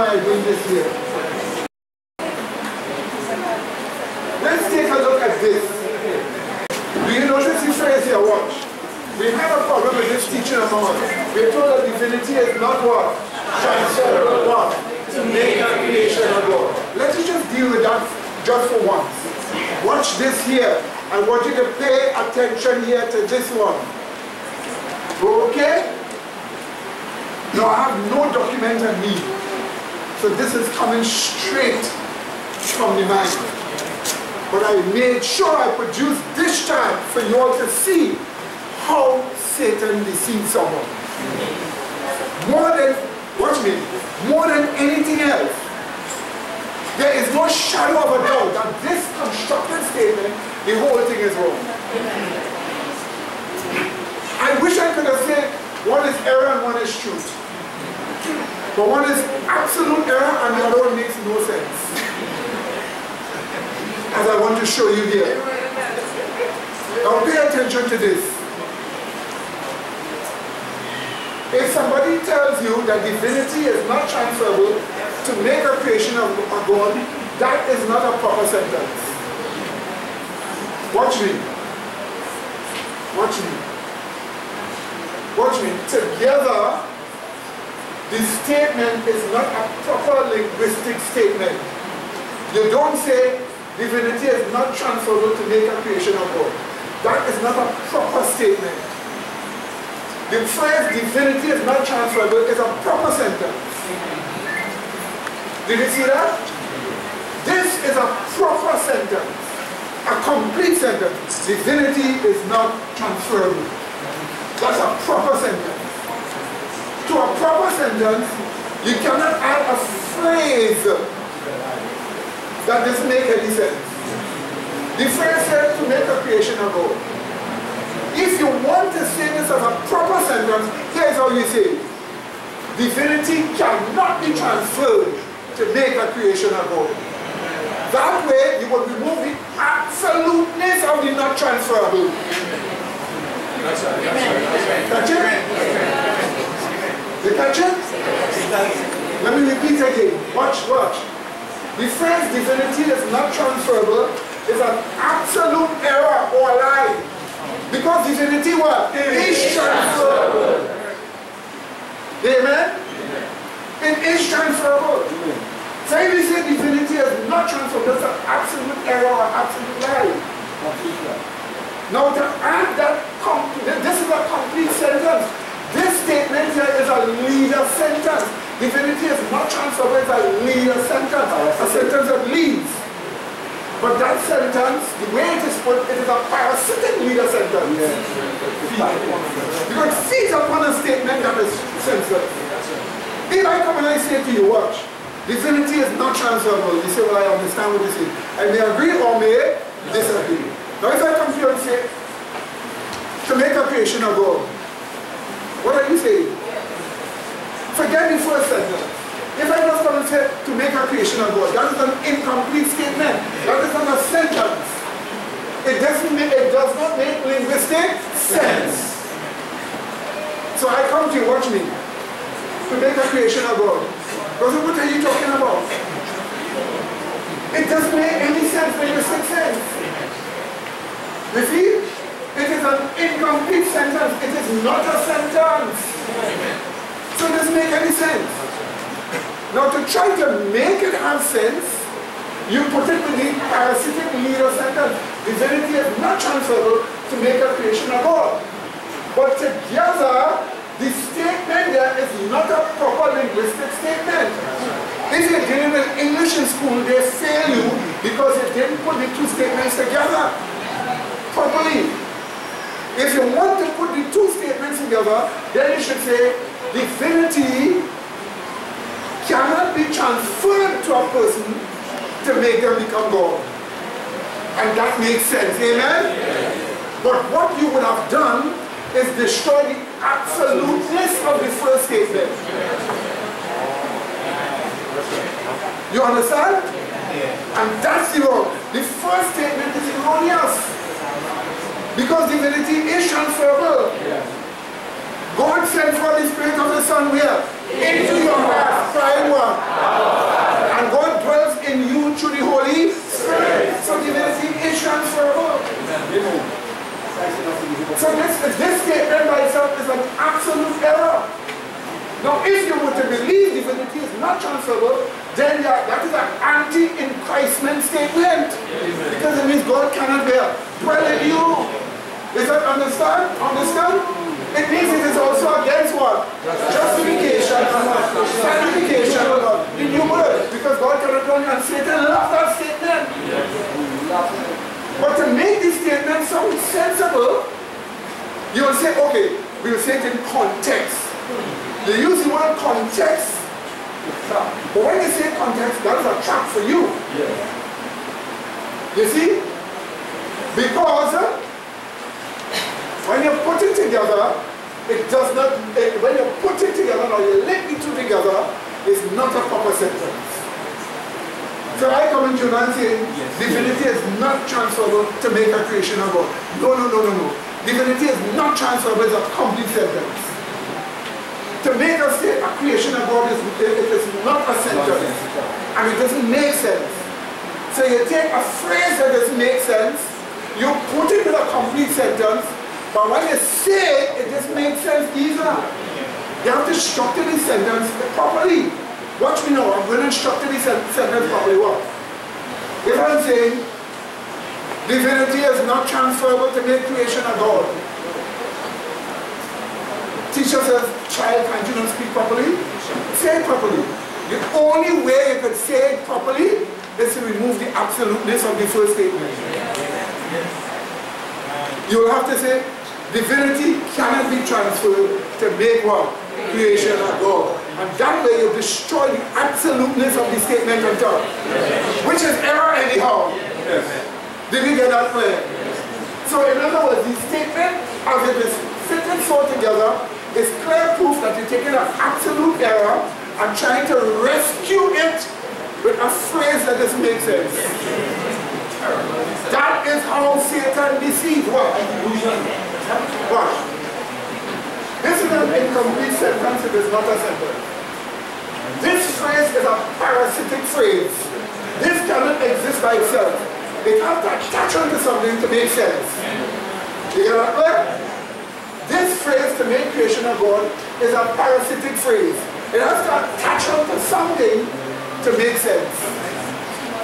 why I bring this here. Let's take a look at this. Do you notice this phrase here? Watch. We have a problem with this teaching among us. We're told that divinity is not what? Transferable what? To make a creation of God. Let's just deal with that just for once. Watch this here. I want you to pay attention here to this one. Okay? Now I have no document on me. So this is coming straight from the mind. But I made sure I produced this chart for you all to see how Satan deceives someone. More than, watch me, more than anything else, there is no shadow of a doubt that this constructed statement, the whole thing is wrong. I wish I could have said one is error and one is truth. But one is absolute error and the other one makes no sense. As I want to show you here. Now pay attention to this. If somebody tells you that divinity is not transferable to make a creation of a God, that is not a proper sentence. Watch me. Watch me. Watch me. Together, the statement is not a proper linguistic statement. You don't say divinity is not transferable to make a creation of God. That is not a proper statement. The phrase divinity is not transferable is a proper sentence. Did you see that? This is a proper sentence. A complete sentence. Divinity is not transferable. That's a proper sentence. To a proper sentence, you cannot add a phrase that doesn't make any sense. The phrase says to make a creation of God. If you want to say this as a proper sentence, here's how you say it. Divinity cannot be transferred to make a creation of God. That way, you will remove the absoluteness of the not transferable. Catch it? You catch it? Let me repeat again. Watch, watch. The phrase divinity is not transferable is an absolute error or a lie. Because divinity what? Is transferable. Amen? It is transferable. So if you say divinity is not transferable, that's an absolute error or absolute lie. Now to add that, this is a complete sentence. This statement here is a leader sentence. Divinity is not transferable, it's a leader sentence. A sentence that leads. But that sentence, the way it is put, it is a parasitic leader sentence. Because it feeds upon a statement that is senseless. If I come and I say to you, watch, divinity is not transferable, you say, well, I understand what you say. I may agree or may disagree. Now if I come to you and say, to make a creation of God, what are you saying? Forget the first sentence. If I just come and say to make a creation of God, that is an incomplete statement. That is not a sentence. It does not make linguistic sense. So I come to you, watch me. To make a creation of God. Because what are you talking about? It doesn't make any sense, linguistic sense. You see? It is an incomplete sentence. It is not a sentence. So it doesn't make any sense. Now to try to make it have sense, you put it with the parasitic leader sentence. Divinity is not transferable to make a creation of God. But together, the statement there is not a proper linguistic statement. If you're dealing with English in school, they fail you because you didn't put the two statements together properly. If you want to put the two statements together, then you should say, divinity cannot be transferred to a person to make them become God. And that makes sense, amen? But what you would have done is destroy the absoluteness of the first statement. You understand? And that's the wrong. The first statement is erroneous. Because divinity is transferable. God sent for the Spirit of the Son where? into your heart, crying what? And God dwells in you through the Holy Spirit. So divinity is transferable. So this statement by itself is an absolute error. Now, if you were to believe divinity is not transferable, then that is an anti-in-Christment statement. Because it means God cannot dwell in you. Is that understand? It means it is also against what? Justification and what? Sanctification and what? The new word. Because God cannot dwell in you, and Satan loves that statement. But to make this statement sound sensible, you will say, okay, we will say it in context. You use the word context, but when you say context, that is a trap for you. You see? Because when you put it together, it does not, when you put it together or you link the two together, it's not a proper sentence. So I come into you and say, divinity is not transferable to make a creation of God. No. Divinity is not transferable, it's a complete sentence. To make us say a creation of God it is not a sentence. And it doesn't make sense. So you take a phrase that doesn't make sense, you put it in a complete sentence, but when you say it just makes sense either. You have to structure the sentence properly. Watch me now, I'm going to structure the sentence properly. What? If I'm saying divinity is not transferable to make creation of God, teacher says, child, can't you not speak properly? Say it properly. The only way you could say it properly is to remove the absoluteness of the first statement. You will have to say, divinity cannot be transferred to make what? Creation of God. And that way you destroy the absoluteness of the statement on top. Which is error anyhow. Did you get that clear? So in other words, the statement as it is fitted so together is clear proof that you're taking an absolute error and trying to rescue it with a phrase that doesn't make sense. That is how Satan deceives. What? Watch. This is an incomplete sentence, it is not a sentence. This phrase is a parasitic phrase. This cannot exist by itself. It has to attach onto something to make sense. You get that clear? This phrase, to make creation of God, is a parasitic phrase. It has to attach onto something to make sense.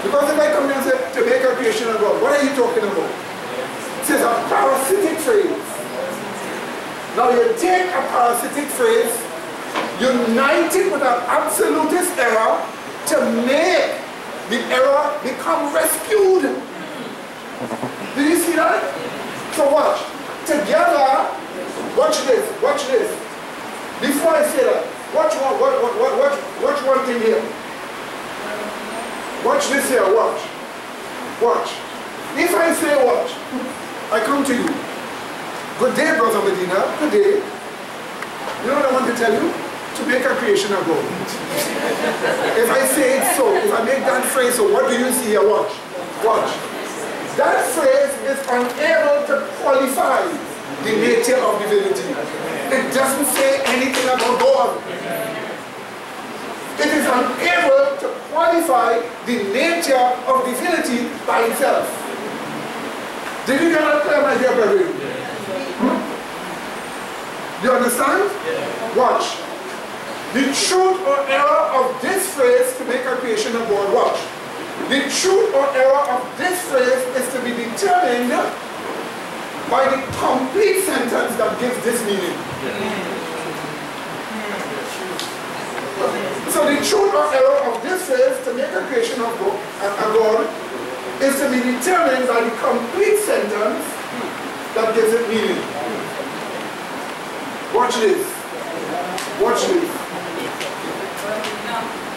Because if I come here and say, to make a creation of God, what are you talking about? It is a parasitic phrase. Now you take a parasitic phrase, unite it with an absolutist error to make the error become rescued. Did you see that? So watch. Together, watch this. Before I say that, watch one thing here. Watch this here, watch. If I say watch, I come to you. Good day, Brother Medina, good day. You know what I want to tell you? To make a creation of God. If I say it so, if I make that phrase so, what do you see here? Watch. That phrase is unable to qualify the nature of divinity. It doesn't say anything about God. It is unable to qualify the nature of divinity by itself. Did you get that clear, my dear brethren? Do you understand? Watch. The truth or error of this phrase to make a creation of God, watch. The truth or error of this phrase is to be determined by the complete sentence that gives this meaning. So the truth or error of this phrase to make a creation of God is to be determined by the complete sentence that gives it meaning. Watch this.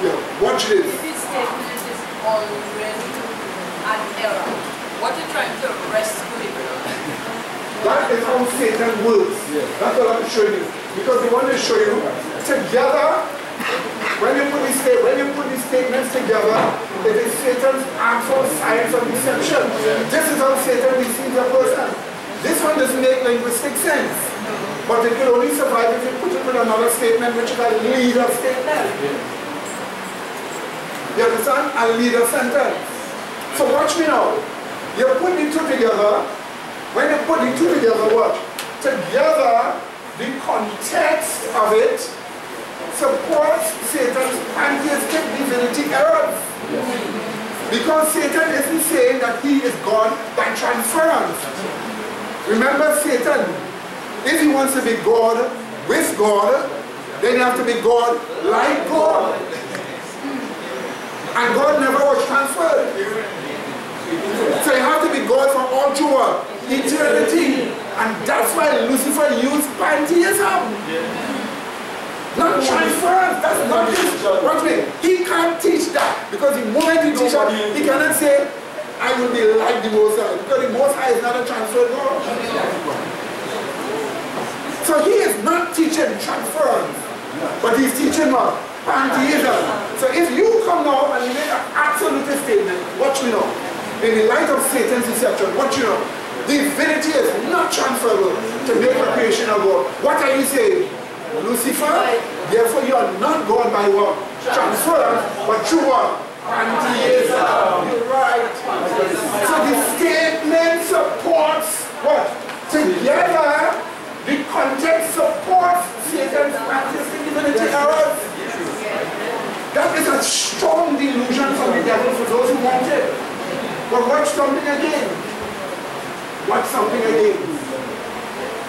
Yeah, watch this. This statement is already an error. What are you trying to rescue it from? That is how Satan works. That's what I'm showing you. Because we want to show you together, when you put these statements together, it is Satan's actual science of deception. This is how Satan deceives a person. This one doesn't make linguistic sense. But it will only survive if you put it with another statement which is a leader statement. You understand? A leader sentence. So watch me now. You put the two together. When you put the two together, watch. Together, the context of it supports Satan's pantheistic divinity errors. Because Satan isn't saying that he is God by transference. Remember Satan, if he wants to be God with God, then he has to be God like God. And God never was transferred. So you have to be God for all through eternity. And that's why Lucifer used pantheism. Not transference. That's not his. Watch me. He can't teach that. Because the moment he teaches that, he cannot say, I will be like the Most High. Because the Most High is not a transferred God. So he is not teaching transference. But he's teaching what? Pantheism. So if you come now and you make an absolute statement, watch me now. In the light of Satan's deception, watch you know. Divinity is not transferable to make a creation of God. What are you saying? Lucifer, therefore you are not God by what? Transference, but through what? Pantheism. You're right. So the statement supports what? Together, the context supports Satan's pantheistic divinity errors. That is a strong delusion from the devil for those who want it. But watch something again. Watch something again.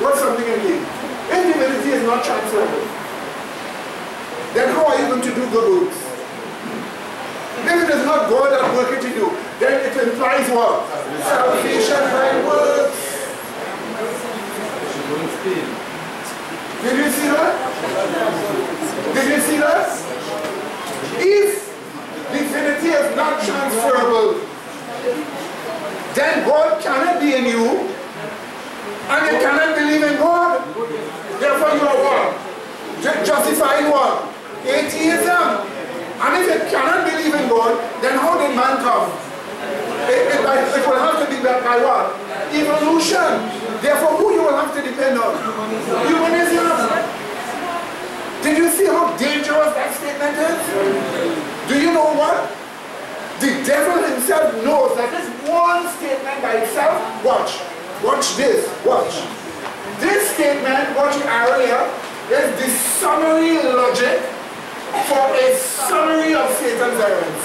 Watch something again. If divinity is not transferable, then how are you going to do good works? If it is not God that working to you, then it implies what? Salvation by works. Did you see that? Did you see that? If divinity is not transferable, then God cannot be in you, and you cannot believe in God. Therefore you are what? Justifying what? Atheism. And if you cannot believe in God, then how did man come? It will have to be by what? Evolution. Therefore who you will have to depend on? Humanism. Did you see how dangerous that statement is? Do you know what? The devil himself knows that this one statement by itself, watch this, watch. This statement, watch the area, is the summary logic for a summary of Satan's errors.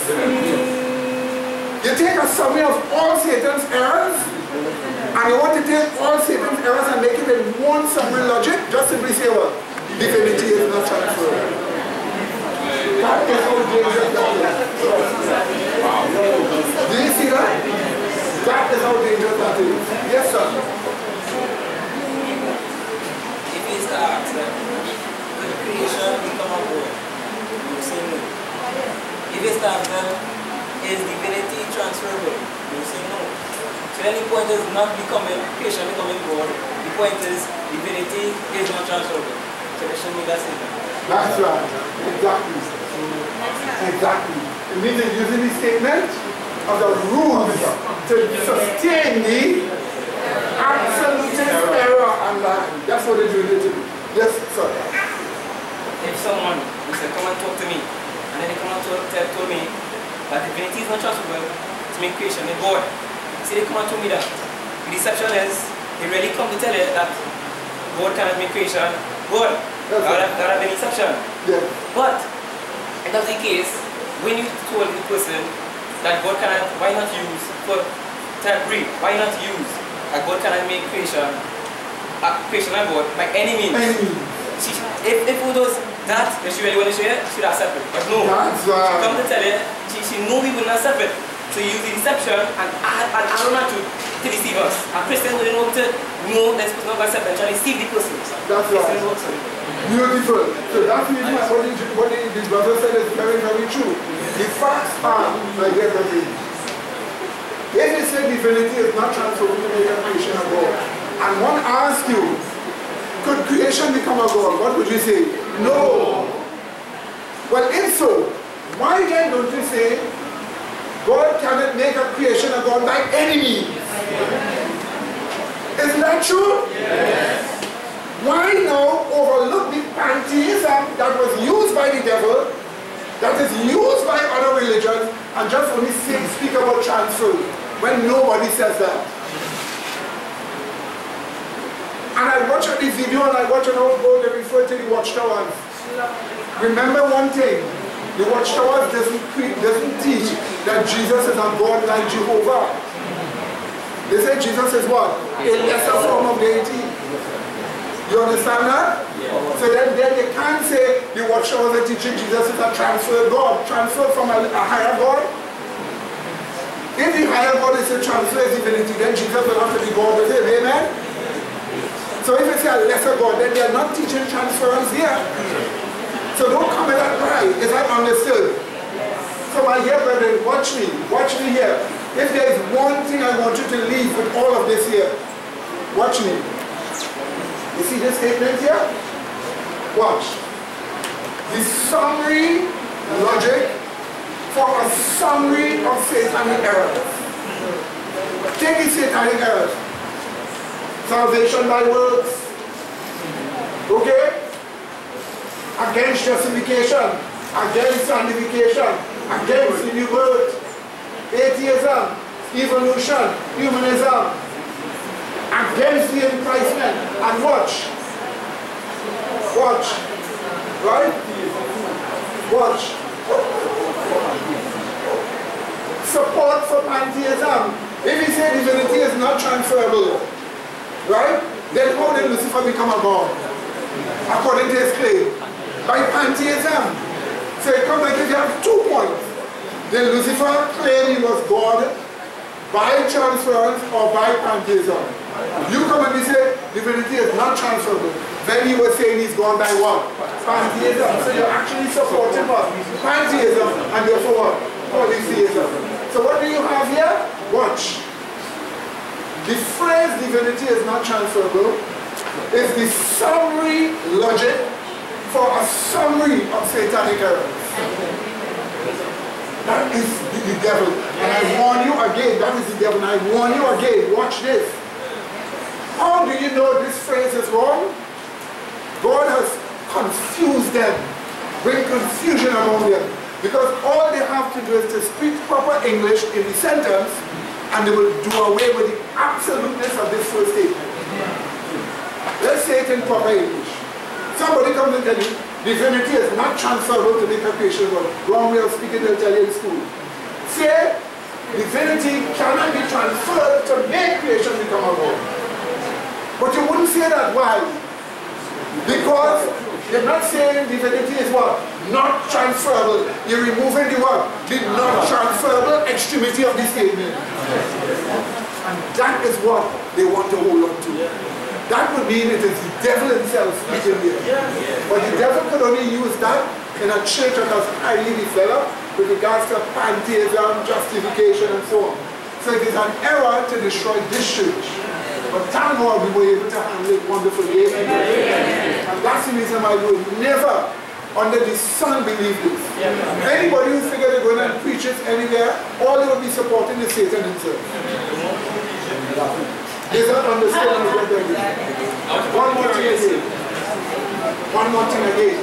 You take a summary of all Satan's errors, and you want to take all Satan's errors and make it in one summary logic, just simply say what? Divinity is not transferred. That is how dangerous that is. Do you see that? That is how dangerous that is. Yes, sir. If he is to ask them, could creation become a God? You say no. If he is to ask them, is divinity transferable? You say no. So then the point is not becoming, creation becoming God. The point is divinity is not transferable. So they should make that statement. That's right. Exactly. Exactly. It means they're using the statement of the rules to sustain the absolute error and lie. That's what they're doing it to do. Yes, sir. If someone who said, come and talk to me, and then they come and told me that divinity is not transferable to make creation in God. See, they come and told me that. The deception is, they really come to tell you that God cannot make creation God. That have been deception. Yeah. But if that's the case, when you told the person that God cannot, why not use for to agree? Why not use that God cannot make creation and God by any means? If it was that, then she really want to show you, she would accept it. But no, that's right. She come to tell you, she know we will not accept it. So use the deception and add on to deceive us. And Christians don't know to know that this person not going to accept and try to deceive the person. That's right. Beautiful. So that means what the brother said is very, very true. The facts are like they're the if they say divinity is not transferable to make a creation of God, and one asks you, could creation become a God? What would you say? No. Well, if so, why then don't you say God cannot make a creation of God by any means? Isn't that true? Yes. Why now overlook the pantheism that was used by the devil, that is used by other religions, and just only speak about transfer when nobody says that? And I watch the video and I watch an old boy, they refer to the watchtowers. Remember one thing, the watchtowers doesn't teach that Jesus is a God like Jehovah. They say Jesus is what? A lesser form of deity. You understand that? Yeah. So then they can't say the watchtowers are teaching Jesus is a transfer God. Transfer from a higher God. If the higher God is a transfer divinity, then Jesus will have to be God with him. Amen? So if it's a lesser God, then they are not teaching transference here. So don't come at that right. Is that understood? So my dear brethren, watch me here. If there is one thing I want you to leave with all of this here, watch me. You see this statement here? Watch. The summary logic for a summary of satanic errors. Take the satanic errors. Salvation by works. Okay? Against justification. Against sanctification. Against the new birth. Atheism. Evolution. Humanism. Against the enticement. And watch. Right? Watch. Support for pantheism. If he said divinity is not transferable, right? Then how did Lucifer become a god? According to his claim. By pantheism. So it comes like if you have 2 points. Then Lucifer claimed he was God by transference or by pantheism. You come and you say divinity is not transferable. Then you were saying he's gone by what? Pantheism. So you're actually supporting what? Pantheism, and therefore what? Polytheism. So what do you have here? Watch. The phrase divinity is not transferable is the summary logic for a summary of satanic errors. That is the devil. And I warn you again, that is the devil. And I warn you again, watch this. How do you know this phrase is wrong? God has confused them, bring confusion among them. Because all they have to do is to speak proper English in the sentence, and they will do away with the absoluteness of this first statement. Let's say it in proper English. Somebody comes and tells you, divinity is not transferable to the creation world. Wrong way of speaking, they'll tell you in school. Say, divinity cannot be transferred to make creation become a world. But you wouldn't say that. Why? Because you're not saying divinity is what? Not transferable. You're removing the what? The not transferable extremity of the statement. And that is what they want to hold on to. That would mean it is the devil himself speaking here. But the devil could only use that in a church that was highly developed with regards to pantheism, justification, and so on. So it is an error to destroy this church. But thank God we were able to handle it wonderfully. And that's the reason why we will never, under the sun, believe this. Anybody who figures they're going to preach it anywhere, all they will be supporting is Satan himself. Is that understanding what they're doing? One more thing again. One more thing again.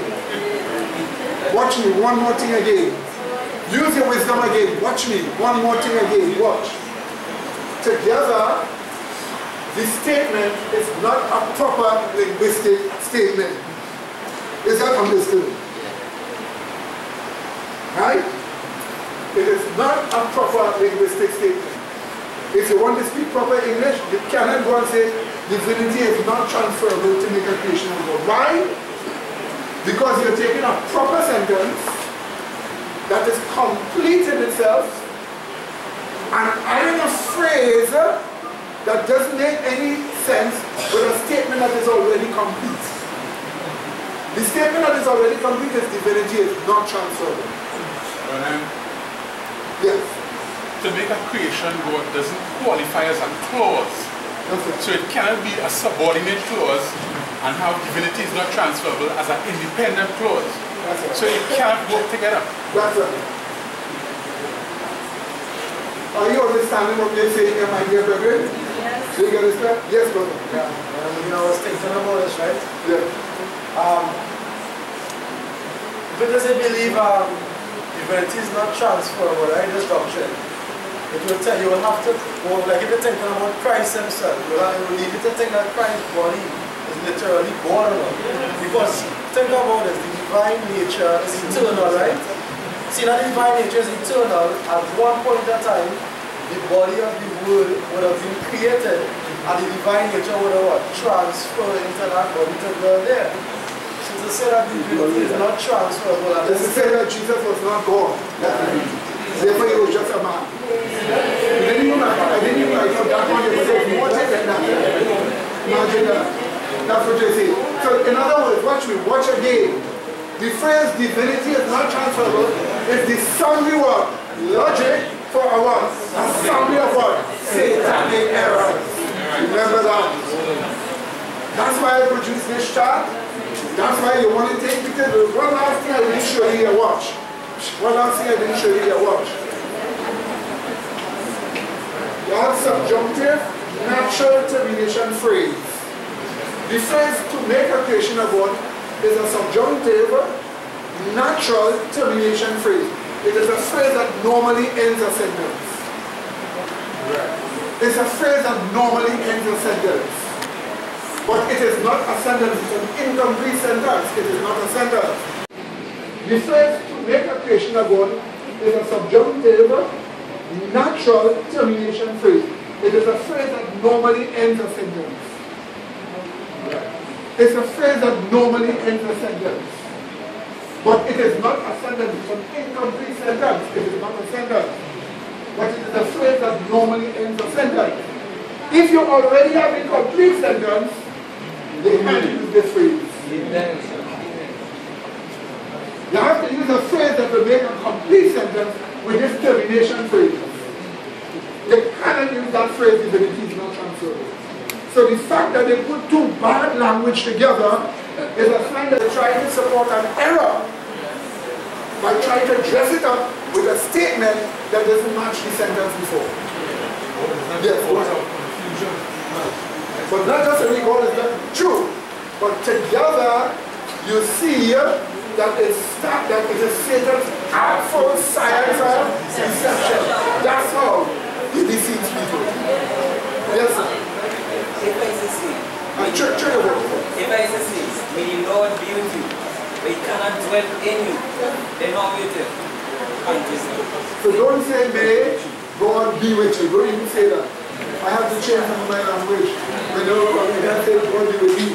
Watch me, one more thing again. Use your wisdom again. Watch me, one more thing again. Watch. Together, this statement is not a proper linguistic statement. Is that understood? Right? It is not a proper linguistic statement. If you want to speak proper English, you cannot go and say divinity is not transferable to make a creation of God. Why? Because you're taking a proper sentence that is complete in itself and adding a phrase that doesn't make any sense with a statement that is already complete. The statement that is already complete is divinity is not transferable. Yes. To make a creation God doesn't qualify as a clause. Okay. So it cannot be a subordinate clause and have divinity is not transferable as an independent clause. Right. So it cannot work together. That's right. Are you understanding what they're saying here, my dear brethren? Yes. Do you get this, man? Yes, brother. Yeah. You know, I was thinking about this, right? Yeah. If it doesn't believe divinity is not transferable, right? This doctrine. It will tell you will have to go, like if you're thinking about Christ himself, you will need to think that Christ's body is literally born on. Because think about it, the divine nature is eternal, right? See, that the divine nature is eternal. At one point in time, the body of the word would have been created, and the divine nature would have transferred into that body to dwell there. So to say that divinity is not transferable, and This is say that Jesus was not God. Therefore, he was just a man. I didn't even put that on your face. You watch it like that. Imagine that. That's what you say. So, in other words, watch me. Watch again. The phrase divinity is not transferable is the summary word. Logic for a what? A summary of what? Satanic errors. Remember that. That's why I produced this chart. That's why you want to take pictures. One last thing I didn't show you your watch. One last thing I didn't show you your watch. You have subjunctive, natural termination phrase. The phrase to make a creation of God is a subjunctive, natural termination phrase. It is a phrase that normally ends a sentence. It's a phrase that normally ends a sentence. But it is not a sentence, it's an incomplete sentence. It is not a sentence. The phrase to make a creation of God is a subjunctive, natural termination phrase. It is a phrase that normally ends a sentence. It's a phrase that normally ends a sentence. But it is not a sentence, it's an incomplete sentence. It is not a sentence. But it is a phrase that normally ends a sentence. If you already have a complete sentence, they can't use this phrase. You have to use a phrase that will make a complete sentence with this termination phrase. They cannot use that phrase if it is not transferable. So the fact that they put two bad language together is a sign that they're trying to support an error by trying to dress it up with a statement that doesn't match the sentence before. Yes, but not just every God is not true, but together you see that it is Satan's artful science of deception. That's how he deceives people. Yes, sir. If I say, If I say, may the Lord be with you, but he cannot dwell in you, then how with you? So don't say, may God be with you. Don't even say that. I have to change my language. When you can't say God be with you.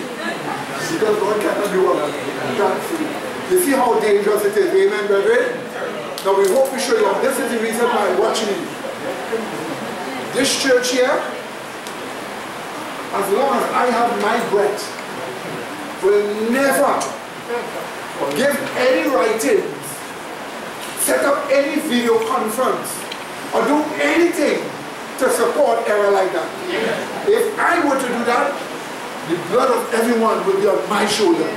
Because God cannot do what? You see how dangerous it is. Amen, brethren? Now we hope to show you. This is the reason why watch me. This church here, as long as I have my breath, will never give any writings, set up any video conference, or do anything to support error like that. If I were to do that, the blood of everyone will be on my shoulder.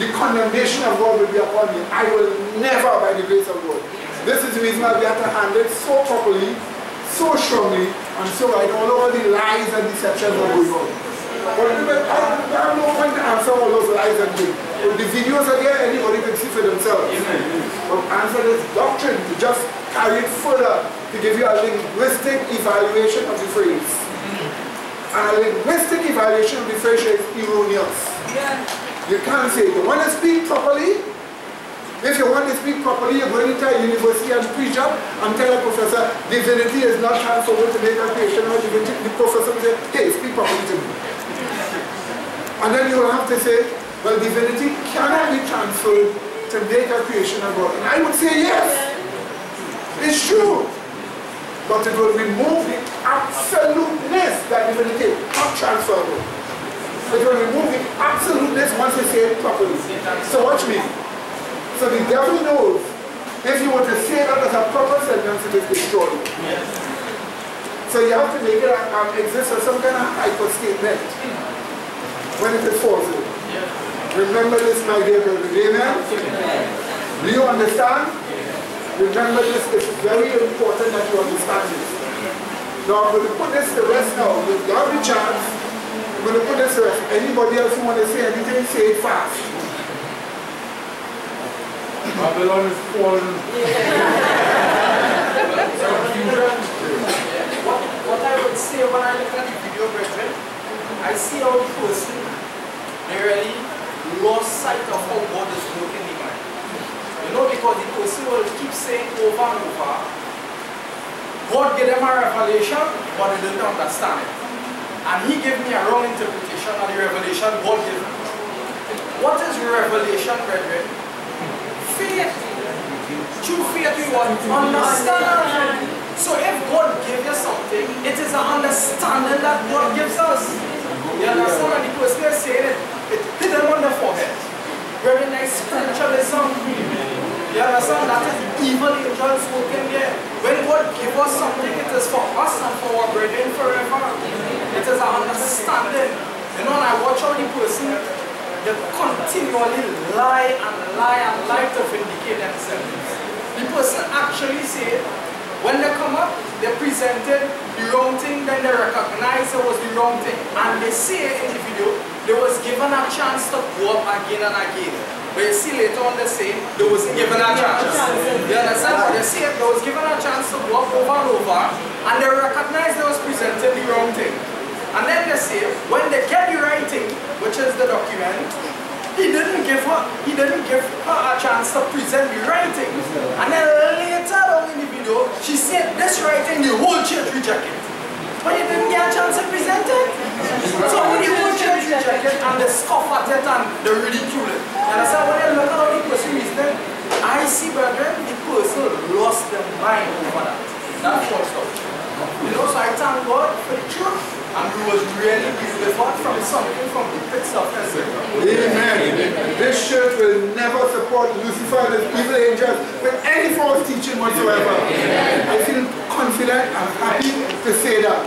The condemnation of God will be upon me. I will never, by the grace of God. This is the reason why we have to handle it so properly, so strongly, and so right, all over the lies and deceptions that are going on. But I have no point to answer all those lies and things. The videos are there, anybody can see for themselves. But answer this doctrine to just carry it further, to give you a linguistic evaluation of the phrase. And a linguistic evaluation of the phrase is erroneous. You can't say, you want to speak properly? If you want to speak properly, you're going to a university and preach up and tell a professor, divinity is not transferable to make a creation or divinity. The professor will say, hey, speak properly to me. And then you will have to say, well, divinity cannot be transferred to make a creation of God. And I would say, yes, it's true. But it will remove the absoluteness that divinity is not transferable. It will remove the absoluteness once you say it properly. So watch me. So the devil knows if you were to say that as a proper sentence, it is destroyed. So you have to make it exist as some kind of hyper statement when it is false. Remember this, my dear brother. Amen? Do you understand? Remember this. It's very important that you understand this. Now I'm going to put this to rest now. You have the chance. I'm going to put this to rest. Anybody else who want to say anything, say it fast. Babylon is fallen. What I would say when I look at the video, brethren, I see how the person really lost sight of how God is working in mind. You know, because the person will keep saying over and over, God gave them a revelation, but they didn't understand it. And he gave me a wrong interpretation of the revelation God gave me. What is revelation, brethren? Faith. True faith you want understand. So if God gave you something, it is an understanding that God gives us. You understand? And the person is saying it, it hit them on the forehead. Very nice spiritualism. You understand? That is evil angels working there. When God gives us something, it is for us and for our brethren forever. It is an understanding. You know, and I watch how the person, they continually lie and lie and lie to vindicate themselves. The person actually say, when they come up, they presented the wrong thing, then they recognize it was the wrong thing. And they say in the video, they was given a chance to go up again and again. But you see later on they say, they wasn't given a chance. You understand what they say? They was given a chance to go up over and over, and they recognized they was presented the wrong thing. And then they say, when they get the right thing, which is the document, he didn't give her a chance to present the writing. And then later on in the video, she said this writing, the whole church rejected. But he didn't get a chance to present it. So when the whole church rejected and they scoff at it and they ridicule it. And I said, when I look at how the person is there, I see, brethren, the person lost their mind over that. That's false doctrine. You know, so I thank God for the truth. And we was really delivered from something from the pits of hell. Amen. This church will never support Lucifer and his evil angels with any false teaching whatsoever. I feel confident and happy to say that.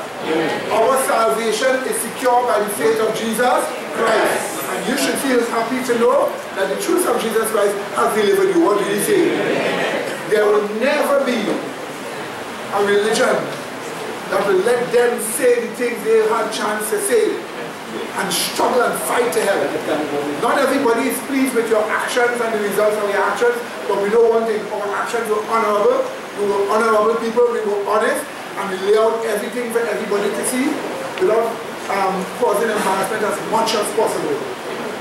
Our salvation is secured by the faith of Jesus Christ. And you should feel happy to know that the truth of Jesus Christ has delivered you. What did he say? There will never be a religion that will let them say the things they had chance to say and struggle and fight to hell. Not everybody is pleased with your actions and the results of your actions, but we know one thing, our actions were honorable, we were honorable people, we were honest, and we lay out everything for everybody to see without causing embarrassment as much as possible.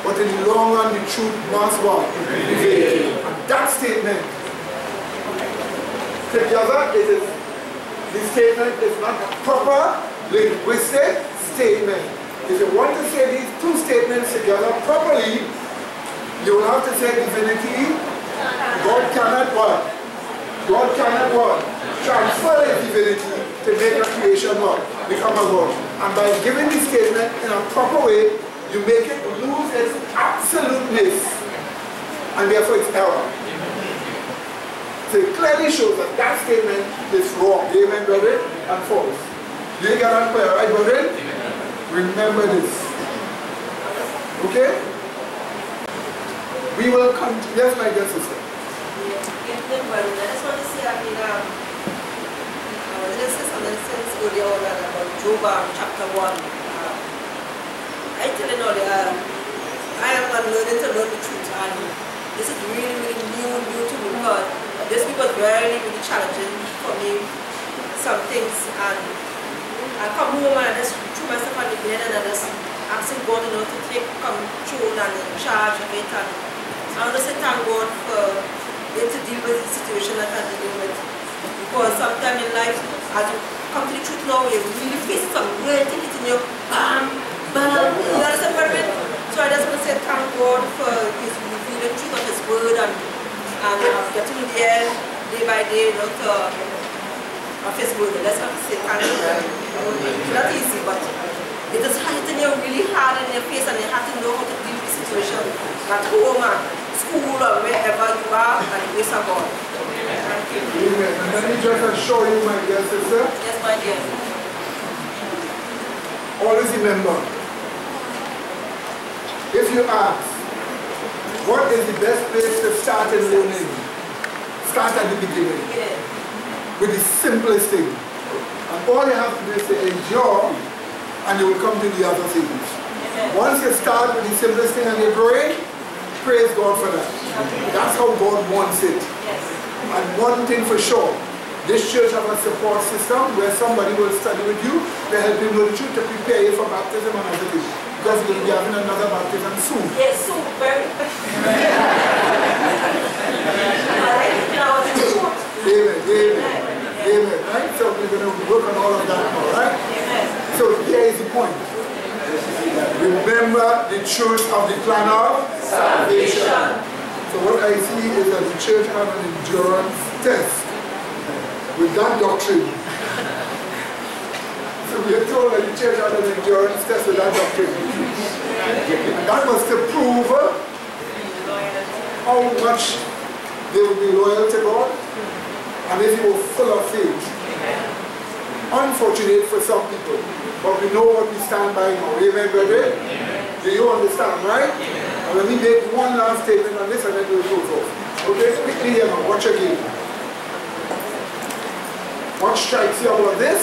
But in the long run, the truth must what? Prevail. And that statement, together, it is. This statement is not a proper linguistic statement. If you want to say these two statements together properly, you will have to say divinity. God cannot what? God cannot what? Transfer his divinity to make a creation what? Become a God. And by giving this statement in a proper way, you make it lose its absoluteness. And therefore it's error. So it clearly shows that that statement is wrong. Amen, brethren? And false. Do you get that clear, right, brethren? Remember this. Okay? We will come. Yes, my dear sister. Yes, I just want to say, this is something since earlier on about Job chapter 1. I tell you now, I am learning to learn the truth, and this is really, really new to me because this was really, really challenging for me, some things, and I come home and I just threw myself on the bed and I just asking God, you know, to take control and charge of it, and I want to say thank God for it to deal with the situation that I'm dealing with, because sometimes in life, as you come to the truth now, you really face some real things in your bam, you understand what I mean? So I just want to say thank God for his revealing truth of his word, and getting there day by day, not of his word. Let's have to say thank you. It's not easy, but it is hitting you really hard in your face, and you have to know how to deal with the situation at home, school, or wherever you are, and the grace of God. Thank you. Amen. And let me just assure you, my dear sister. Yes, my dear. Always remember, if you ask, what is the best place to start in learning? Start at the beginning. Yeah. With the simplest thing. And all you have to do is to endure, and you will come to the other things. Once you start with the simplest thing and you're growing, praise God for that. That's how God wants it. And one thing for sure, this church has a support system where somebody will study with you, they help you know the truth to prepare you for baptism and everything. Because we'll be having another baptism soon. Yes, soon, very. Amen, amen, amen. Right? So we're going to work on all of that now, right? So here is the point. Remember the truth of the plan of salvation. So what I see is that the church has an endurance test with that doctrine. So we are told that the church has an endurance test with that doctrine. And that was to prove how much they would be loyal to God and if you were full of faith. Unfortunate for some people, but we know what we stand by now. Amen, brethren? Do you understand, right? And let me make one last statement on this and then we'll close off. Okay, quickly here now, watch again. What strikes you about this?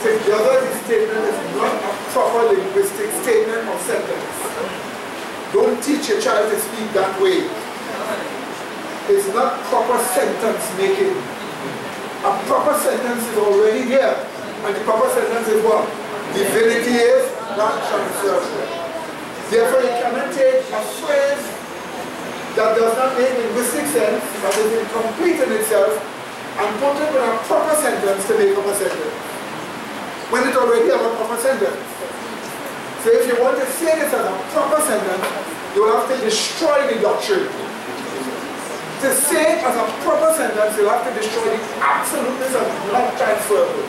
Together, this statement is not a proper linguistic statement or sentence. Don't teach your child to speak that way. It's not proper sentence making. A proper sentence is already there. And the proper sentence is what? Divinity is not transferable. Therefore, you cannot take a phrase that does not make linguistic sense, that is incomplete in itself, and put it with a proper sentence to make up a sentence. When it already has a proper sentence. So if you want to say this as a proper sentence, you will have to destroy the doctrine. To say it as a proper sentence, you'll have to destroy the absoluteness of not transferable.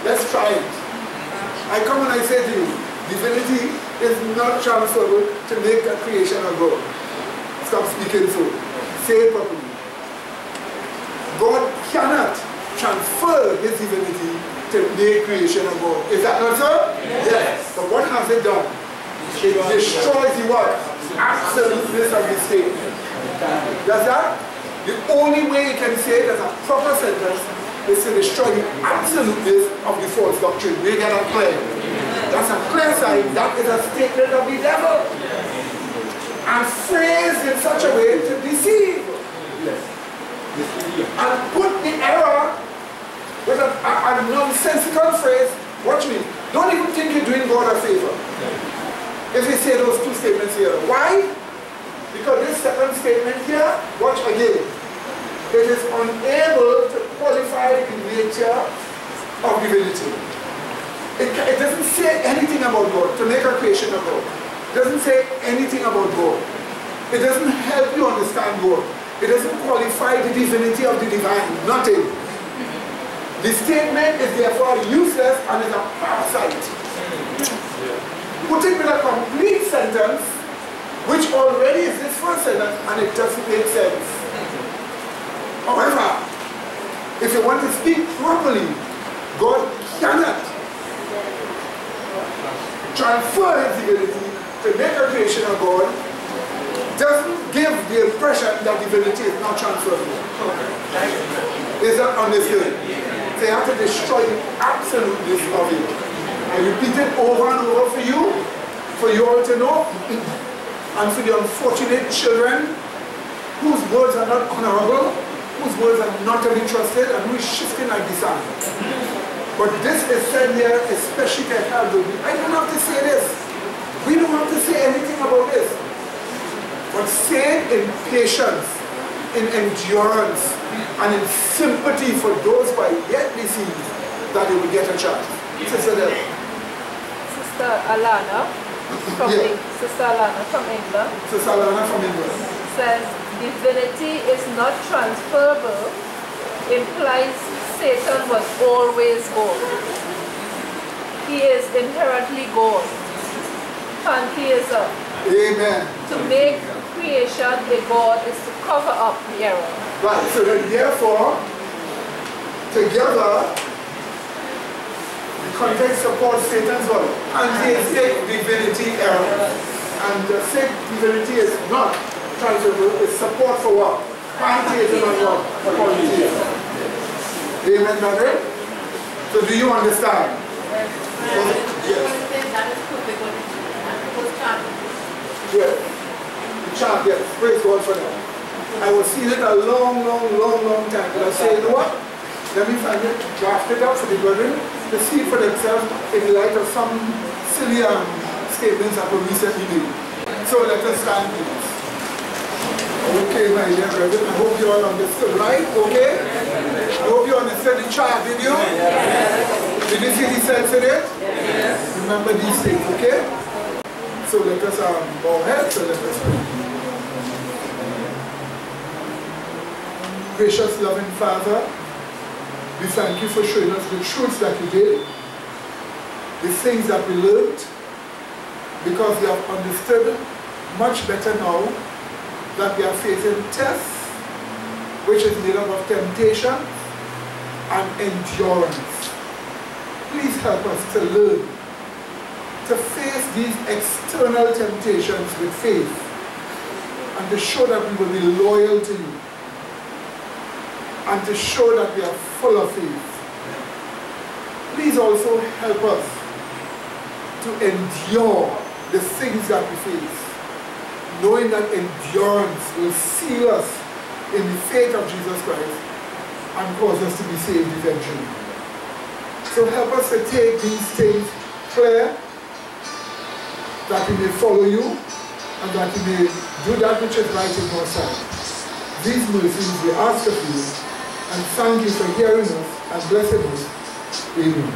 Let's try it. I come and I say to you, divinity is not transferable to make a creation of God. Stop speaking so. Say it properly. God cannot transfer his divinity to make creation of God. Is that not so? Yes. But what has it done? It destroys the what? Absoluteness of the statement. Does that? The only way you can say it as a proper sentence is to destroy the absoluteness of the false doctrine. We get that clear. That's a clear sign. That is a statement of the devil. And phrased in such a way to deceive. And put the error with a nonsensical phrase. Watch me. Don't even think you're doing God a favor. If you say those two statements here. Why? Because this second statement here, watch again. It is unable to qualify the nature of divinity. It doesn't say anything about God, to make a creation of God. It doesn't say anything about God. It doesn't help you understand God. It doesn't qualify the divinity of the divine. Nothing. The statement is therefore useless and is a parasite. Put it with a complete sentence, which already is this first sentence, and it doesn't make sense. However, if you want to speak properly, God cannot transfer his divinity to make a creation of God. Doesn't give the impression that divinity is not transferable. Is that understood? They have to destroy the absoluteness of it. I repeat it over and over for you all to know. And for the unfortunate children whose words are not honorable, whose words are not to be trusted, and who is shifting like the sun. But this is said here especially to help you. I don't have to say this. We don't have to say anything about this. But say it in patience, in endurance, and in sympathy for those who are yet deceived, that they will get a chance. Sister Alana from Sister Alana from England. Sister Alana from England says divinity is not transferable implies Satan was always God. He is inherently God. Pantheism. Amen. To make creation a God is to cover up the error. Right, so then therefore, together, the context supports Satan's word. Pantheistic divinity error. And the sick divinity is not transferable, it's support for what? Pantheism and what? Polytheism. Amen, brother? So So do you understand? Yes. Yeah. The chant, yes. Praise God for that. I was seeing it a long time. But I say, you know what? Let me find it, draft it up for the brethren to see for themselves in light of some silly statements that were recently made. So let us stand, please. Okay, my dear brethren, I hope you all understood, right? Okay? I hope you understood the chart, did you? Yes. Did you see the sense in it? Yes. Remember these things, okay? So let us bow our heads and let us pray. Gracious, loving Father, we thank you for showing us the truths that you did, the things that we learned, because we have understood much better now that we are facing tests, which is made up of temptation and endurance. Please help us to learn to face these external temptations with faith and to show that we will be loyal to you and to show that we are full of faith. Please also help us to endure the things that we face, knowing that endurance will seal us in the faith of Jesus Christ and cause us to be saved eventually. So help us to take these things clear, that we may follow you and that we may do that which is right in your sight. These mercies we ask of you, and thank you for hearing us and blessing us. Amen.